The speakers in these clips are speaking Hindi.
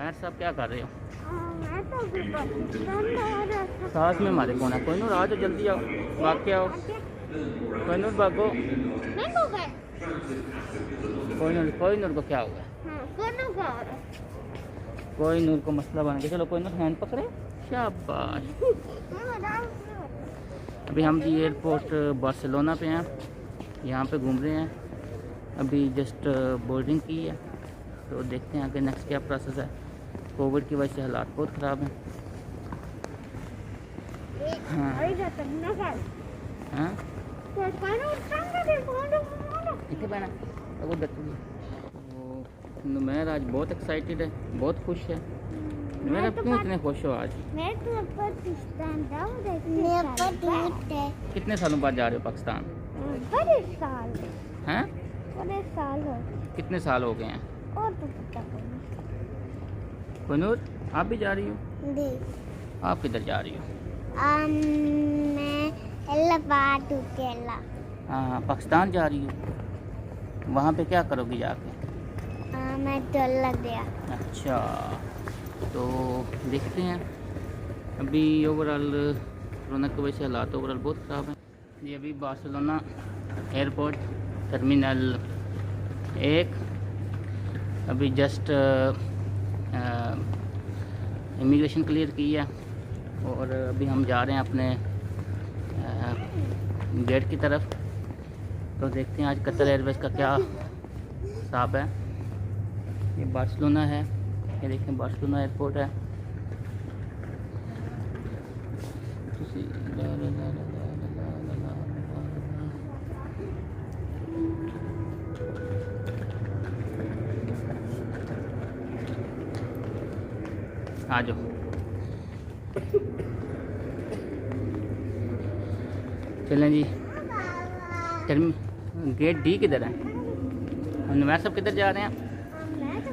नुमैर साहब क्या कर रहे हो? मैं तो साथ में हमारे कौन है? कोई नूर आ जाओ, जल्दी आओ, भाग के आओ। कोई नूर भागो। कोई नूर को क्या हुआ? कोई नूर को मसला बन गया। चलो कोई नूर हैंड पकड़े, शाबाश। अभी हम जी एयरपोर्ट बार्सिलोना पे हैं, यहाँ पे घूम रहे हैं। अभी जस्ट बोर्डिंग की है, तो देखते हैं आगे नेक्स्ट क्या प्रोसेस है। कोविड की वजह से हालात बहुत ख़राब हैं। हाँ हाँ इतने बना वो दत्तू। नुमैर आज बहुत एक्साइटेड है, बहुत खुश है। नुमैर अब क्यों इतने खुश हो आज? कितने सालों बाद जा रहे हो पाकिस्तान? बड़े साल हैं? बड़े साल हो। कितने साल हो गए हैं? और तो पता नहीं। कोनूर आप भी जा रही हो? जी। आप किधर जा रही हो? मैं एलाहाबाद केरला। हाँ पाकिस्तान जा रही हो, वहाँ पे क्या करोगी जाके? मैं डॉलर दिया। अच्छा, तो देखते हैं। अभी ओवरऑल कोरोना की वजह से हालात ओवरऑल बहुत ख़राब हैं। ये अभी बार्सिलोना एयरपोर्ट टर्मिनल 1 अभी जस्ट इमिग्रेशन क्लियर की है और अभी हम जा रहे हैं अपने गेट की तरफ। तो देखते हैं आज कतर एयरवेज का क्या हिसाब है। ये बार्सिलोना है, ये देखें बार्सिलोना एयरपोर्ट है। आ जाओ, चलें जी। गेट डी किधर है? नुमैर सब किधर जा रहे हैं? मैं तो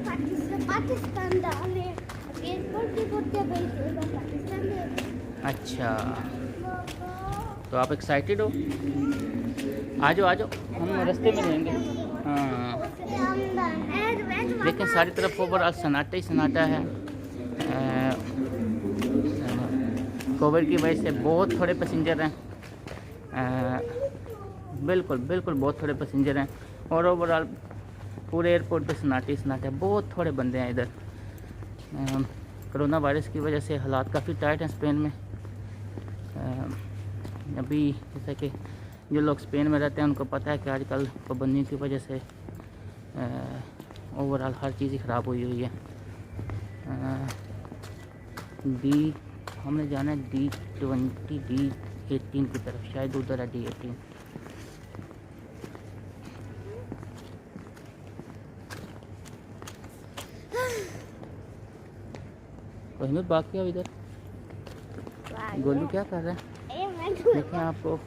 पाकिस्तान जा रहे हैं। एयरपोर्ट की पाकिस्तान में। अच्छा, तो आप एक्साइटेड हो? आ जाओ, हम रास्ते में रहेंगे। हाँ लेकिन सारी तरफ ओवरऑल सन्नाटा ही सन्नाटा है। कोविड की वजह से बहुत थोड़े पैसेंजर हैं। बिल्कुल बहुत थोड़े पैसेंजर हैं और ओवरऑल पूरे एयरपोर्ट पे सन्नाटे है। बहुत थोड़े बंदे हैं इधर। कोरोना वायरस की वजह से हालात काफ़ी टाइट हैं स्पेन में। अभी जैसा कि जो लोग स्पेन में रहते हैं उनको पता है कि आजकल पाबंदियों की वजह से ओवरऑल हर चीज़ ही ख़राब हुई है। डी हमने जाना है D20 D18 की तरफ, शायद उधर है D18। कोहिनूर बाकी अब इधर गोलू क्या कर रहा है? देखें आपको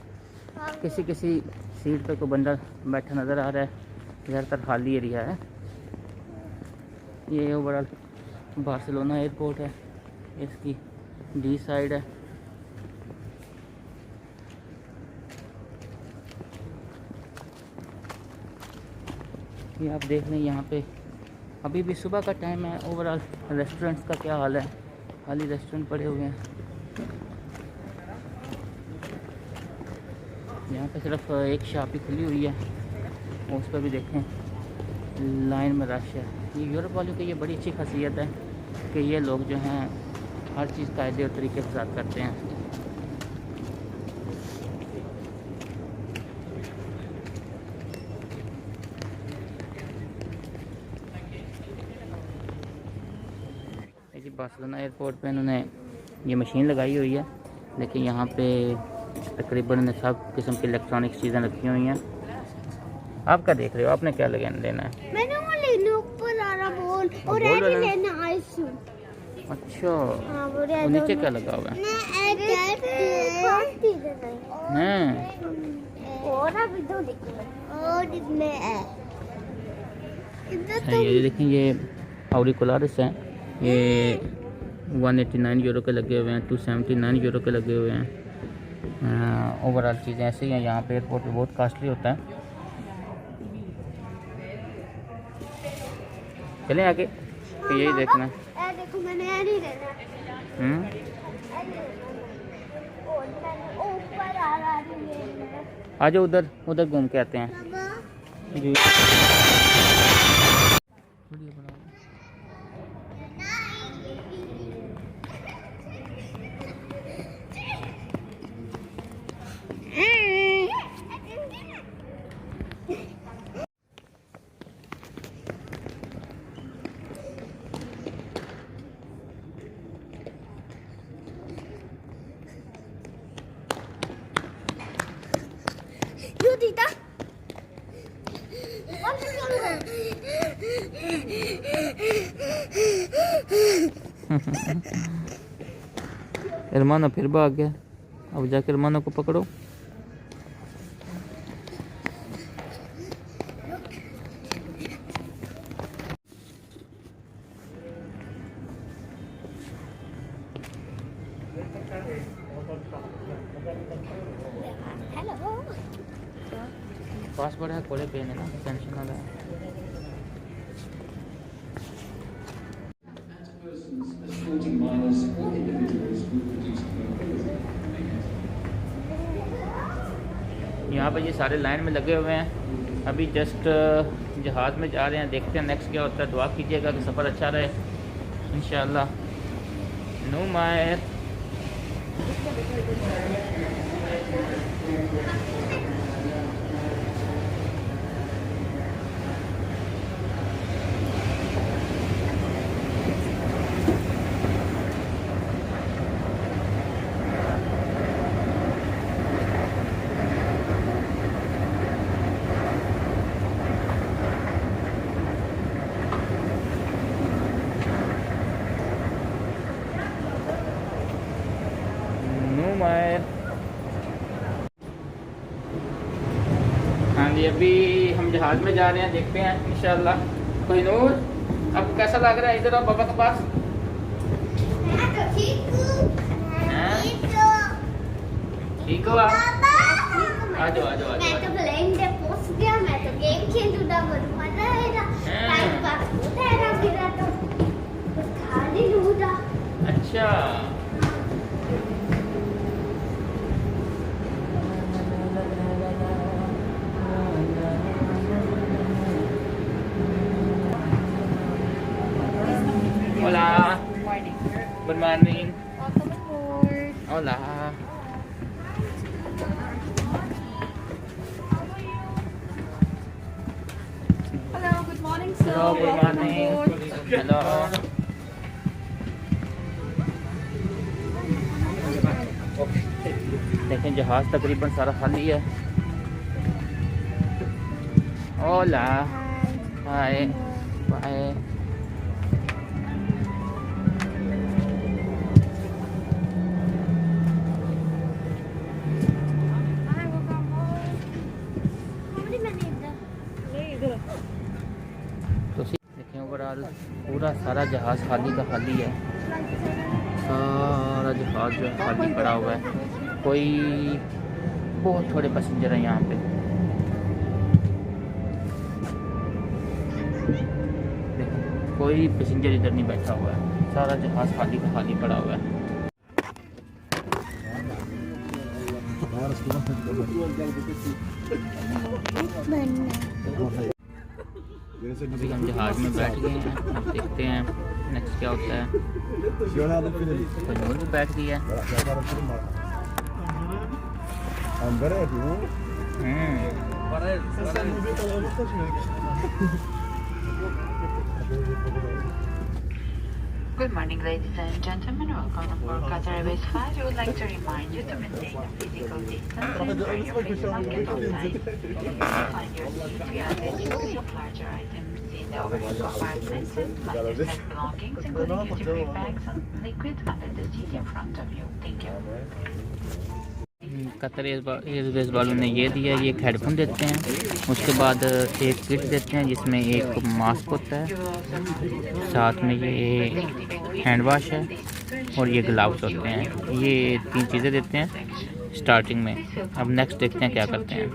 किसी सीट पे कोई बंदा बैठा नज़र आ रहा है। ज़्यादातर खाली एरिया है। ये ओवरऑल बार्सिलोना एयरपोर्ट है, इसकी डी साइड है। ये आप देख रहे हैं यहाँ पे अभी भी सुबह का टाइम है। ओवरऑल रेस्टोरेंट्स का क्या हाल है? खाली रेस्टोरेंट पड़े हुए हैं। यहाँ पे सिर्फ एक शॉप ही खुली हुई है, उस पर भी देखें लाइन में रश है। ये यूरोप वालों की ये बड़ी अच्छी खासियत है कि ये लोग जो हैं हर चीज़ कायदे और तरीके के साथ करते हैं। जी बार्सिलोना एयरपोर्ट पे इन्होंने ये मशीन लगाई हुई है, लेकिन यहाँ पे तकरीबन सब किस्म की इलेक्ट्रॉनिक चीज़ें रखी हुई हैं। आप क्या देख रहे हो? आपने क्या लेना है? मैंने वो लेना ऊपर आ रहा बोल और बोल लेना आइसक्रीम। अच्छा, हाँ वो नीचे क्या लगा हुआ है? हैं और अभी तो देखो और इसमें है ये देखें, ये ऑरिकुलरिस हैं। ये 189 यूरो के लगे हुए हैं, 279 यूरो के लगे हुए हैं। ओवरऑल चीज़ें ऐसे ही हैं। यहाँ पे एयरपोर्ट पे बहुत कॉस्टली होता है। चलें आगे, तो यही देखना है। मैंने नहीं रहना। और मैंने ऊपर आ रहा है। आ जाओ उधर उधर घूम के आते हैं जी। यू दीदा इरमाना फिर भाग गया। अब जाकर इरमाना को पकड़ो। हेलो पासवर्ड है खोले पे ना टेंशन ना ले। यहाँ पे ये सारे लाइन में लगे हुए हैं। अभी जस्ट जहाज़ में जा रहे हैं, देखते हैं नेक्स्ट क्या होता है। दुआ कीजिएगा कि सफ़र अच्छा रहे इंशाअल्लाह। नुमायर नुमायर। हाँ जी, अभी हम जहाज़ में जा रहे हैं, देखते हैं इंशाअल्लाह। कोई नूर, अब कैसा लग रहा है? इधर आओ पापा के पास। मैं तो ठीक हूँ। ठीक हो आप? आ जाओ आ जाओ आ मैं जाओ। तो प्लेन पे पहुंच गया। मैं तो गेम खेलूंगा, मुझे मजा आएगा। टाइम पास होता है ना, मेरा तो कुछ खाली होता। अच्छा Hola. Good morning. Welcome aboard. Hola. Hello, good morning, sir. Hello, good Welcome morning. aboard. Hello. देखें जहाज तकरीबन सारा खाली है। Hola. Hi. Bye. तो देखें ओवरऑल पूरा सारा जहाज़ खाली का खाली है। सारा जहाज़ जो है खाली पड़ा हुआ है। कोई बहुत थोड़े पैसेंजर हैं यहाँ पे। देखो कोई पैसेंजर इधर नहीं बैठा हुआ है। सारा जहाज़ खाली का खाली पड़ा हुआ है। अभी हम जहाज़ में बैठ गए हैं, अब देखते हैं नेक्स्ट क्या होता है। कोई नूर भी बैठ गई है। Good morning, ladies and gentlemen. Welcome aboard Qatar Airways flight. We would like to remind you to maintain a physical distance and wear your face mask at all times. Find your seat. We ask that you keep larger items in the overhead compartments and like your set belongings, including duty-free bags and liquid, under the seat in front of you. Thank you. Qatar Airways वालों ने ये दिया, ये एक हेडफोन देते हैं, उसके बाद एक किट देते हैं जिसमें एक मास्क होता है, साथ में ये हैंड वाश है और ये ग्लव्स होते हैं। ये 3 चीज़ें देते हैं स्टार्टिंग में। अब नेक्स्ट देखते हैं क्या करते हैं।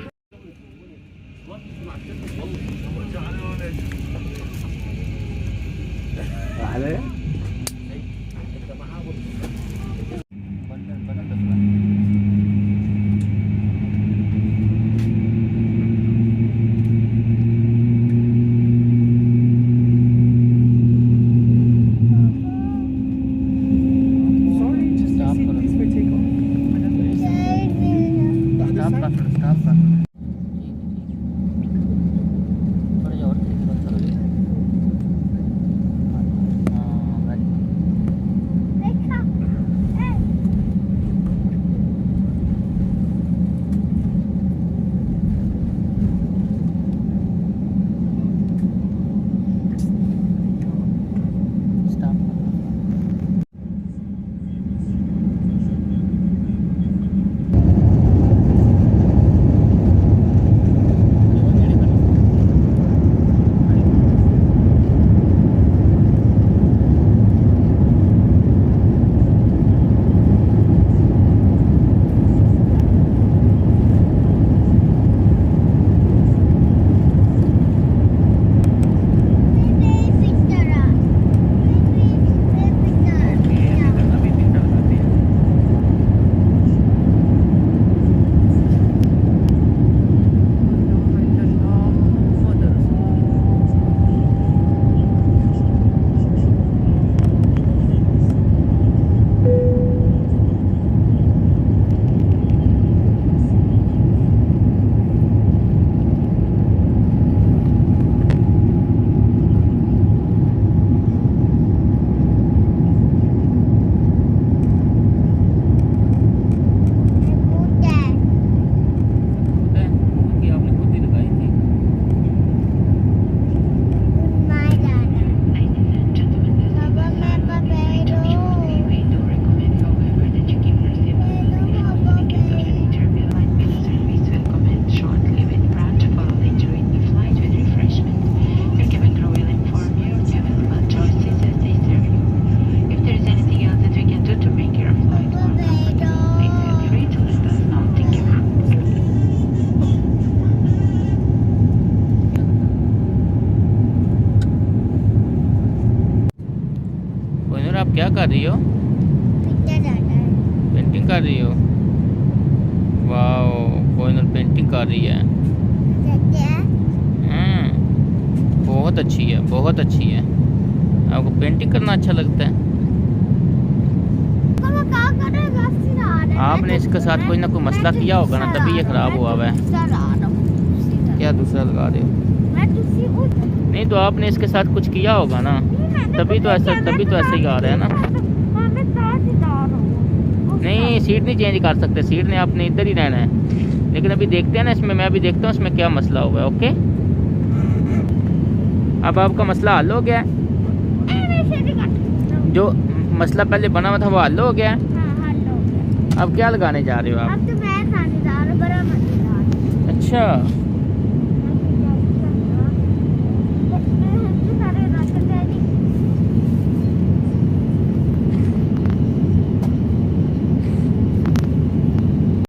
कोहिनूर आप क्या कर रही हो? पिक्चर जाता है। पेंटिंग कर रही हो? वाओ, कोहिनूर पेंटिंग कर रही है। बहुत अच्छी है, बहुत अच्छी है। आपको पेंटिंग करना अच्छा लगता है? आपने इसके साथ कोई ना कोई मसला किया होगा ना, तभी ये ख़राब हुआ हुआ है। क्या दूसरा लगा रहे हो? नहीं तो आपने इसके साथ कुछ किया होगा ना, तभी तो ऐसा ही आ रहा है ना। नहीं, सीट नहीं चेंज कर सकते, सीट ने आपने इधर ही रहना है। लेकिन अभी देखते हैं ना इसमें, मैं अभी देखता हूँ इसमें क्या मसला हुआ है। ओके, अब आपका मसला हल हो गया है। जो मसला पहले बना हुआ था वो हल हो गया है। अब क्या लगाने जा रहे हो आप? अब तो मैं खाने जा रहा हूं, बड़ा मजेदार। अच्छा,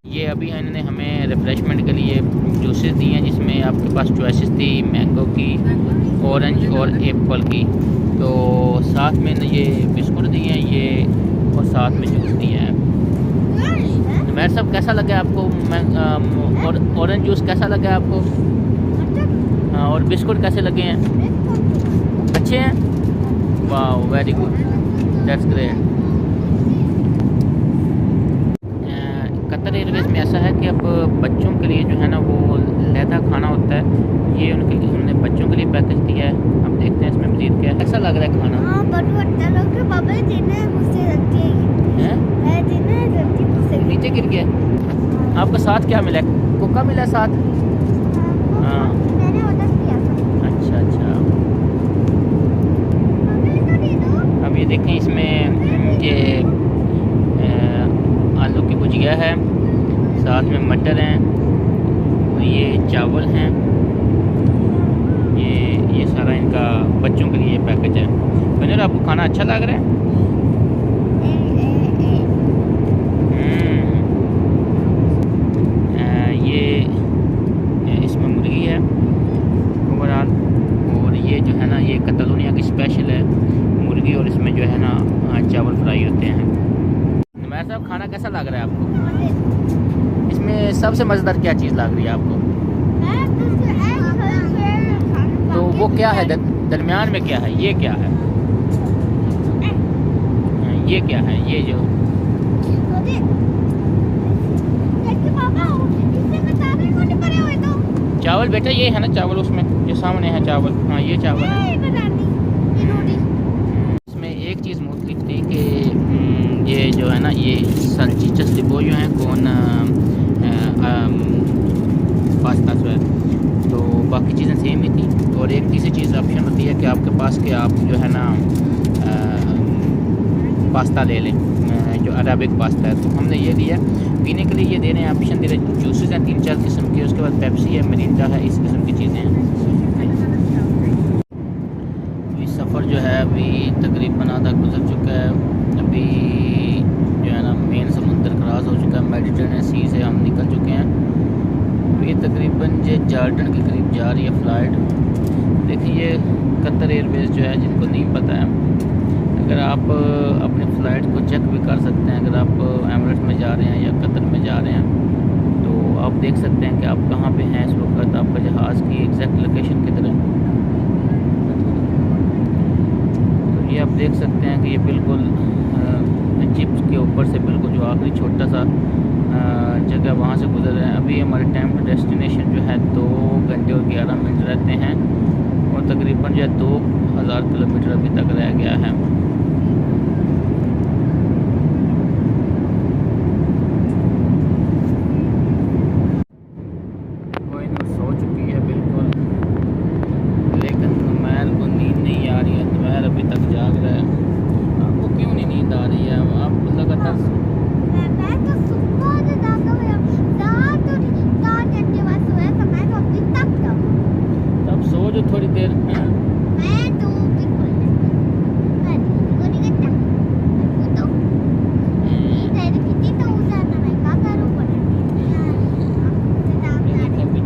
ये अभी इन्होंने हमें रिफ्रेशमेंट के लिए जूसेस दिए हैं, जिसमें आपके पास चॉइसेस थी मैंगो की, ऑरेंज और एप्पल की। तो साथ में ये बिस्कुट दिए हैं ये, और साथ में जूस दिए हैं। तो मेरे साहब कैसा लगा आपको? और ऑरेंज जूस कैसा लगा आपको? हाँ, और बिस्कुट कैसे लगे हैं? अच्छे हैं? वाह, very good, that's great. Qatar Airways में ऐसा है कि अब बच्चों के लिए जो है ना वो लैदा खाना होता है, ये उन्होंने बच्चों के लिए पैकेज दिया है। अब देखते हैं इसमें मज़ीद क्या है। कैसा लग रहा है खाना? हाँ, नीचे गिर गया। आपको साथ क्या मिला? कोका मिला साथ? हाँ, मैंने ऑर्डर किया था। अच्छा अच्छा। अब ये देखें, इसमें ये आलू की भुजिया है, साथ में मटर हैं, और ये चावल हैं। ये सारा इनका बच्चों के लिए पैकेज है। कोहिनूर, आपको खाना अच्छा लग रहा है? ये इसमें मुर्गी है ओवरऑल, और ये जो है ना ये कतलोनिया की स्पेशल है मुर्गी, और इसमें जो है ना चावल फ्राई होते हैं। मेरा साहब, खाना कैसा लग रहा है आपको? इसमें सबसे मज़ेदार क्या चीज़ लग रही है आपको? तो वो क्या है दरमियान में? क्या है ये? क्या है ये? क्या है ये जो चावल? बेटा ये है ना चावल, उसमें जो सामने है चावल। हाँ, ये चावल है। इसमें एक चीज़ मुख्तलिफ थी कि ये जो है ना ये सल्चिचस डिबो जो है कौन पास्ता जो है, तो बाकी चीज़ें सेम ही थी। और एक तीसरी चीज़ ऑप्शन होती है कि आपके पास कि आप जो है ना पास्ता ले लें, जो अरेबिक पास्ता है। तो हमने ये लिया। पीने के लिए ये दे रहे हैं ऑप्शन दे रहे हैं, जूसेस हैं 3-4 किस्म के, उसके बाद पेप्सी है, मिरिंडा है, इस किस्म की चीज़ें हैं। अभी सफ़र जो है अभी तकरीबन आधा गुजर चुका है। अभी जो है ना मेन समुंदर क्रॉस हो चुका है, मेडिटेरेनियन सी से हम निकल चुके हैं। ये तकरीबन जो जॉर्डन के करीब जा रही है फ़्लाइट। देखिए, कतर एयरवेज़ जो है, जिनको नहीं पता है, अगर आप अपने फ़्लाइट को चेक भी कर सकते हैं। अगर आप एमिरेट्स में जा रहे हैं या कतर में जा रहे हैं, तो आप देख सकते हैं कि आप कहाँ पे हैं इस वक्त, आपका जहाज़ की एग्जैक्ट लोकेशन किधर है। तो ये आप देख सकते हैं कि ये बिल्कुल जिप के ऊपर से बिल्कुल जो आखिरी छोटा सा जगह वहाँ से गुजर रहे हैं। अभी हमारे टाइम टू डेस्टिनेशन जो है 2 घंटे और 11 मिनट रहते हैं, और तकरीबन जो है 2000 किलोमीटर अभी तक रह गया है। कोहिनूर सो चुकी है बिल्कुल, लेकिन नुमैर को नींद नहीं आ रही है। नुमैर अभी तक जाग रहा है। आपको क्यों नहीं नींद आ रही है? आप लगातार अब सो जो थोड़ी देर।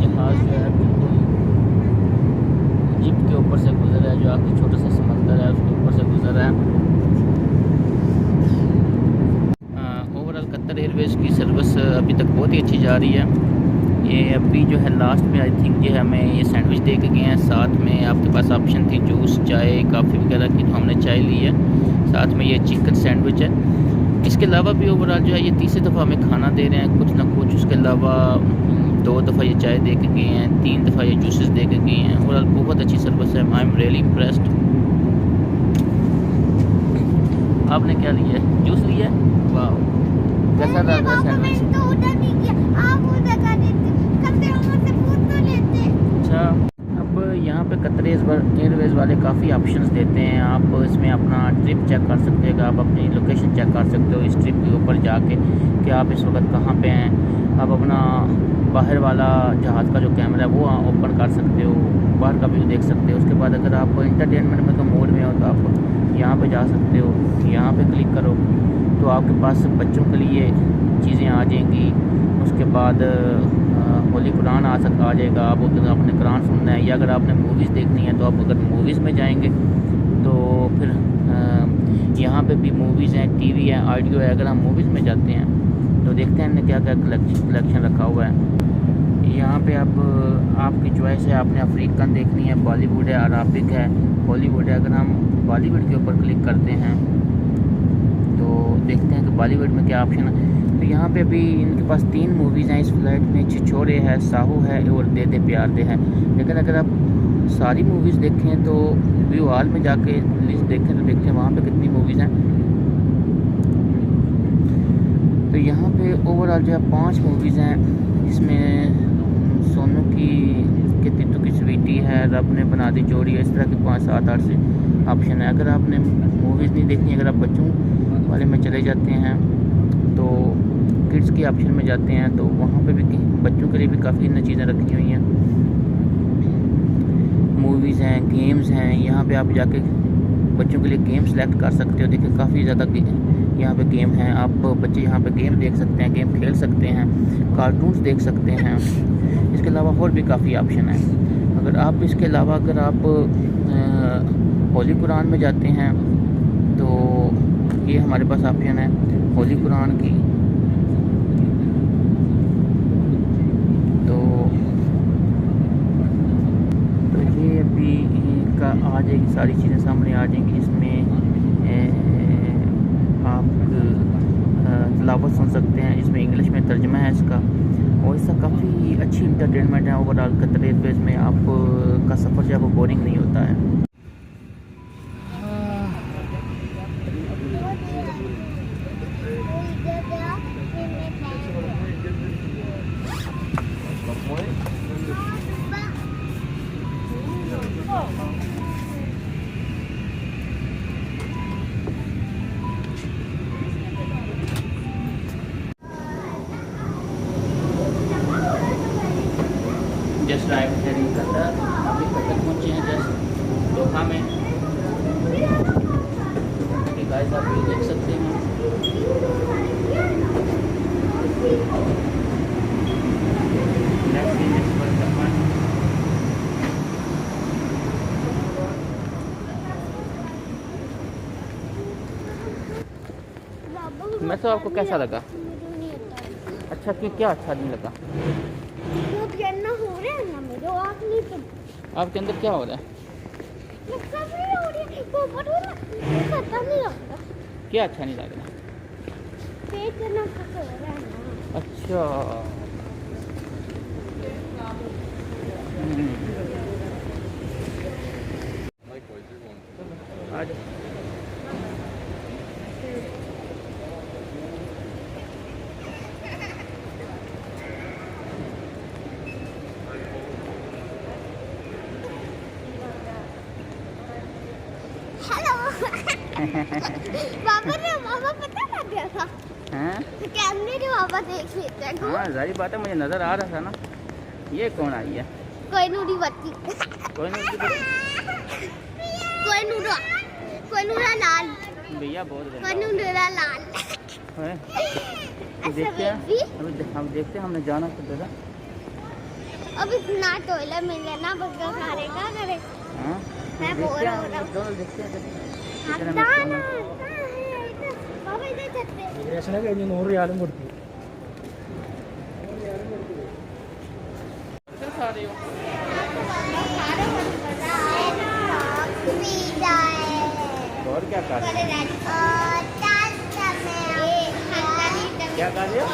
जहाज जो है बिल्कुल जिप के ऊपर से गुजर रहा है, जो आपकी छोटा सा समंदर है उसके ऊपर से गुजर रहा है। एयरवेज़ की सर्विस अभी तक बहुत ही अच्छी जा रही है। ये अभी जो है लास्ट में आई थिंक जो है हमें ये सैंडविच दे के गए हैं, साथ में आपके पास ऑप्शन थी जूस, चाय, काफ़ी वगैरह की, तो हमने चाय ली है, साथ में ये चिकन सैंडविच है। इसके अलावा भी ओवरऑल जो है ये तीसरी दफ़ा हमें खाना दे रहे हैं कुछ ना कुछ। उसके अलावा 2 दफ़ा ये चाय दे के गए हैं, 3 दफ़ा ये जूसेस दे के गए हैं। ओवरऑल बहुत अच्छी सर्विस है, आई एम रियली इम्प्रेस्ड। आपने क्या लिया है? जूस लिया है? वाह, कैसा लग रहा है सैंडविच? तो उधर नहीं किया, आप उधर कर देते, कम से कम मुझसे पूछ तो लेते। अच्छा, अब यहाँ पे कतर एयरवेज़ वाले काफ़ी ऑप्शंस देते हैं। आप इसमें अपना ट्रिप चेक कर सकते हैं, आप अपनी लोकेशन चेक कर सकते हो इस ट्रिप के ऊपर जाके कि आप इस वक्त कहाँ पे हैं। आप अपना बाहर वाला जहाज़ का जो कैमरा है वो ओपन कर सकते हो, बाहर का व्यू देख सकते हो। उसके बाद अगर आप इंटरटेनमेंट में तो मोड में हो तो आप यहाँ पे जा सकते हो, यहाँ पे क्लिक करो तो आपके पास बच्चों के लिए चीज़ें आ जाएंगी। उसके बाद होली कुरान आ जाएगा, आप अगर आपने कुरान सुनना है या अगर आपने मूवीज़ देखनी है तो आप अगर मूवीज़ में जाएंगे तो फिर यहाँ पे भी मूवीज़ हैं, टीवी है, ऑडियो है। अगर हम मूवीज़ में जाते हैं तो देखते हैं इन्हें क्या क्या कलेक्शन रखा हुआ है। यहाँ पे अब आपकी चॉइस है, आपने अफ्रीकन देखनी है, बॉलीवुड है, अराबिक है, हॉलीवुड है। अगर हम बॉलीवुड के ऊपर क्लिक करते हैं तो देखते हैं कि बॉलीवुड में क्या ऑप्शन है। तो यहाँ पे अभी इनके पास 3 मूवीज़ हैं इस फ्लाइट में, छिछोरे है, साहू है और दे दे प्यार दे है। लेकिन अगर आप सारी मूवीज़ देखें तो व्यू हॉल में जाके लिस्ट देखें तो देखते हैं वहाँ पे कितनी मूवीज़ हैं। तो यहाँ पे ओवरऑल जो है 5 मूवीज़ हैं, जिसमें सोनू की तित्तू की स्वीटी है, रब ने बना दी जोड़ी है, इस तरह की 5, 7, 8 से ऑप्शन है। अगर आपने मूवीज़ नहीं देखनी, अगर आप बच्चों वाले में चले जाते हैं तो किड्स की ऑप्शन में जाते हैं तो वहाँ पे भी बच्चों के लिए भी काफ़ी नई चीज़ें रखी हुई हैं, मूवीज़ हैं, गेम्स हैं। यहाँ पे आप जाके बच्चों के लिए गेम सेलेक्ट कर सकते हो। देखिए काफ़ी ज़्यादा यहाँ पे गेम हैं, आप बच्चे यहाँ पे गेम देख सकते हैं, गेम खेल सकते हैं, कार्टून्स देख सकते हैं। इसके अलावा और भी काफ़ी ऑप्शन है। अगर आप इसके अलावा अगर आप होली कुरान में जाते हैं तो ये हमारे पास ऑप्शन है होली कुरान की। तो ये अभी का आ जाएगी, सारी चीज़ें सामने आ जाएंगी। इसमें आप तिलावत सुन सकते हैं, इसमें इंग्लिश में तर्जुमा है इसका, और इसका काफ़ी अच्छी इंटरटेनमेंट है। ओवरऑल कतर एयरवेज़ में आपका सफ़र जो है वो बोरिंग नहीं होता है। जस्ट राइट है कतर, अभी कतर पहुँचे हैं जस्ट दोहा में। गाइस आप ये देख सकते हैं, मैं तो आपको कैसा लगा? अच्छा, क्यों, क्या अच्छा नहीं लगा? हो रहा है ना मेरे आँख नहीं तो आपके अंदर क्या हो रहा है? नहीं हो रही है, वो ना पता नहीं लगता, क्या अच्छा नहीं लग रहा? पेट ना कुछ हो रहा है ना। अच्छा, आ जाओ। पापा पता लग गया था हैं? कैमरे जो पापा देख लेते हैं। हाँ जाहिर बात है, मुझे नज़र आ रहा था ना। ये कौन आई है? कोई नूरी बत्ती, कोई नहीं, कोई नूरा लाल, भैया बहुत कोई नूरा लाल। है। देखते हैं, हम देखते हैं, हमने जाना किधर है। अभी ना टोयलेट मिल गया ना, बस सारे क्या करे। हाँ, मैं बोर हो रहा हूँ। दोनों देखते हैं। पापा इधर ഇമിഗ്രേഷനെ കഴിഞ്ഞ് 100 റിയാലും കൊടുത്തു. खा रहे हो? और क्या खा रहे हो? क्या खा रहे हो?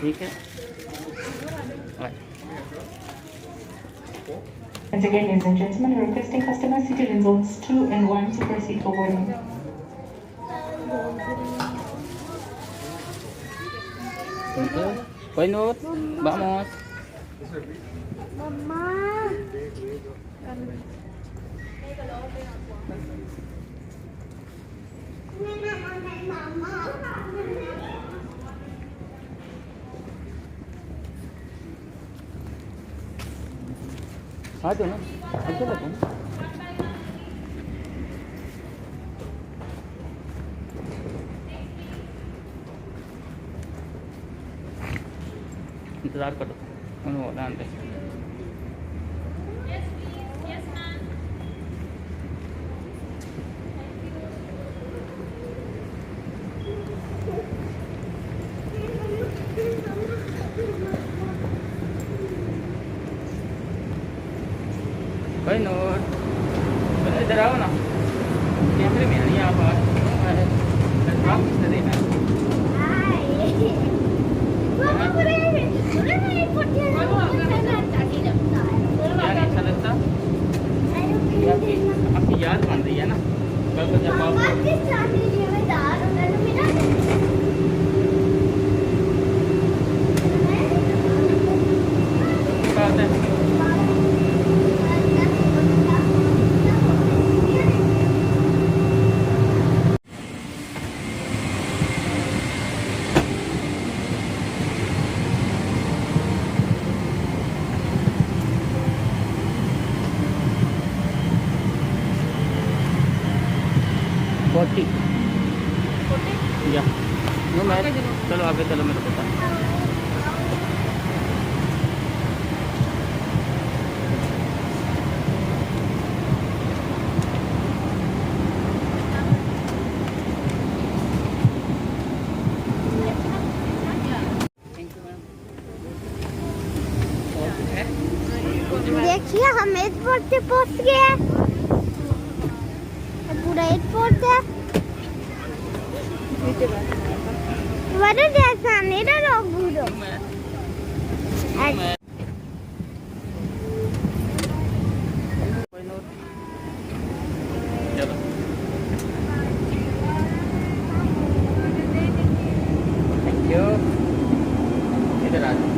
ठीक है. Once again, ladies and gentlemen, we're requesting customers seated in zones 2 and 1 to proceed for boarding. Painut, vamos. Mama. आ जाओ ना, अच्छा लगो ना. इंतजार करो, उन्होंने बोला अंदर. भाई नूर, इधर आओ ना. कैमरे में नहीं आ पा रहे. आप किस तरह में? क्या नहीं अच्छा लगता? आपकी याद बन रही है ना. कल को जब आप बात है. 40. या नो मैं चलो आगे चलो मेरे को बता. देखिए हम एयरपोर्ट से पहुंच गए हैं. पूरा एयरपोर्ट है. वरना जैसा नहीं रहा पूरा. चलो थैंक यू. इधर आ जाओ.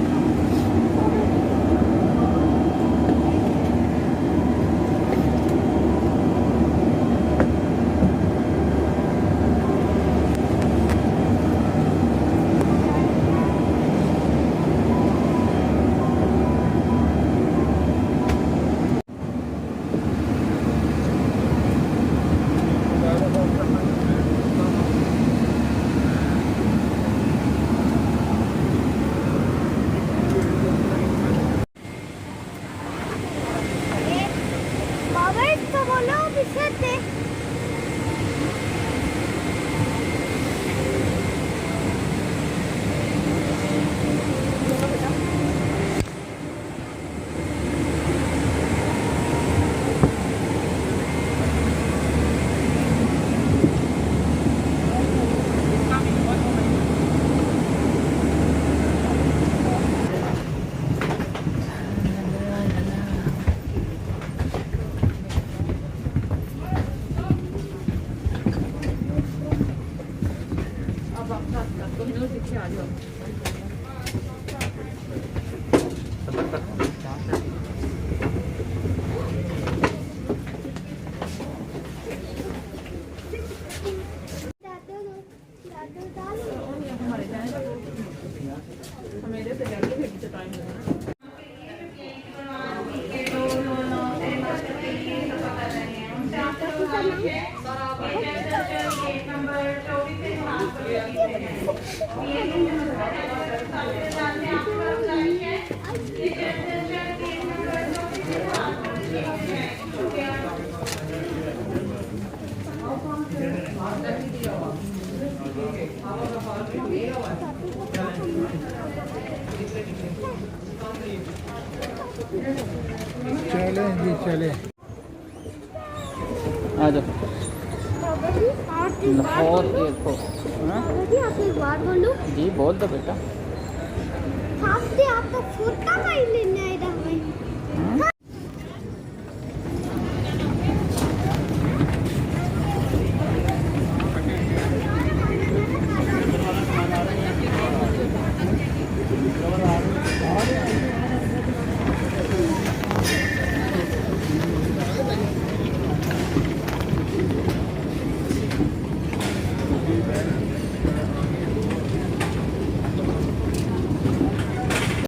कोहिनूर पीछे आ जाओ। दादू डालो हमारे जाए मेरे से जाके फिर पीछे टाइम लगना। चले जी चले। आ जाओ बाबा जी आप एक बात लाहौर बोलो एयरपोर्ट। हाँ बाबा जी आप एक बात बोलो जी बोल दो बेटा। आपसे आपका छोटा भाई लेने आया था भाई हाँ?